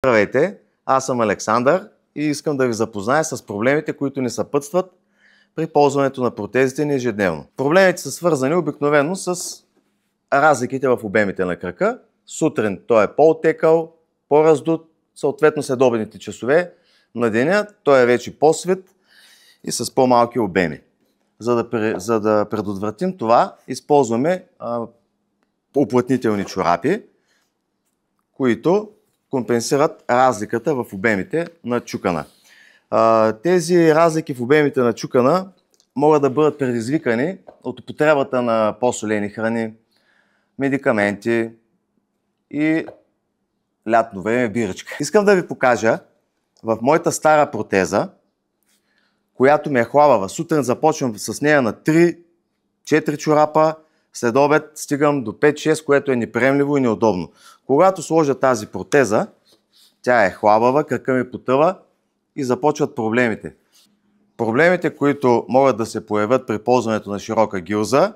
Здравейте, аз съм Александър и искам да ви запозная с проблемите, които ни съпътстват при ползването на протезите ни ежедневно. Проблемите са свързани обикновено с разликите в обемите на крака. Сутрин той е по-отекал, по-раздут, съответно следобедните часове на деня той е вече по-свит и с по-малки обеми. За да предотвратим това, използваме уплътнителни чорапи, които компенсират разликата в обемите на чукана. Тези разлики в обемите на чукана могат да бъдат предизвикани от употребата на по-солени храни, медикаменти и лятно време биричка. Искам да ви покажа в моята стара протеза, която ми е хлабава. Сутрин започвам с нея на 3-4 чорапа, след обед стигам до 5-6, което е неприемливо и неудобно. Когато сложа тази протеза, тя е хлабава, крака ми потъва и започват проблемите. Проблемите, които могат да се появят при ползването на широка гилза,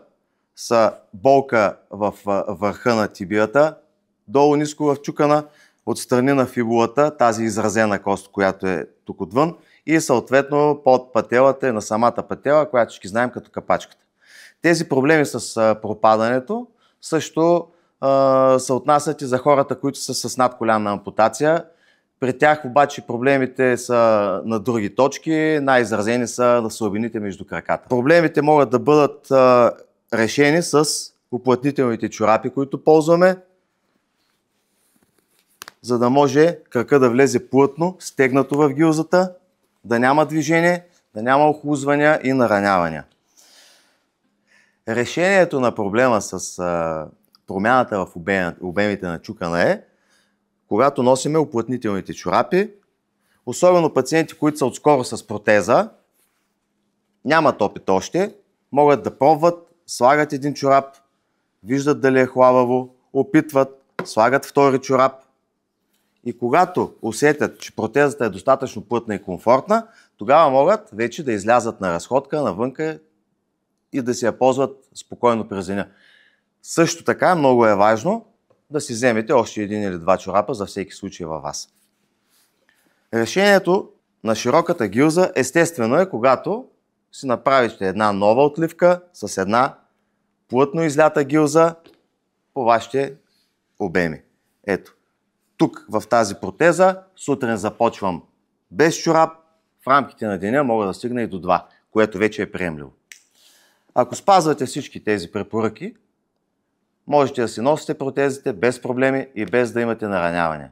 са болка в върха на тибията, долу ниско в чукана, отстрани на фибулата, тази изразена кост, която е тук отвън, и съответно под пателата и на самата патела, която ще знаем като капачката. Тези проблеми с пропадането също се отнасят и за хората, които са с надколенна ампутация. При тях обаче проблемите са на други точки, най-изразени са на слабините между краката. Проблемите могат да бъдат решени с уплътнителните чорапи, които ползваме, за да може крака да влезе плътно, стегнато в гилзата, да няма движение, да няма охлузвания и наранявания. Решението на проблема с промяната в обемите на чукана е, когато носиме уплътнителните чорапи, особено пациенти, които са отскоро с протеза, нямат опит още, могат да пробват, слагат един чорап, виждат дали е хлабаво, опитват, слагат втори чорап и когато усетят, че протезата е достатъчно плътна и комфортна, тогава могат вече да излязат на разходка навънка и да си я ползват спокойно през деня. Също така много е важно да си вземете още един или два чорапа за всеки случай във вас. Решението на широката гилза естествено е, когато си направите една нова отливка с една плътно излята гилза по вашите обеми. Ето, тук в тази протеза сутрин започвам без чорап, в рамките на деня мога да стигна и до 2, което вече е приемливо. Ако спазвате всички тези препоръки, можете да си носите протезите без проблеми и без да имате наранявания.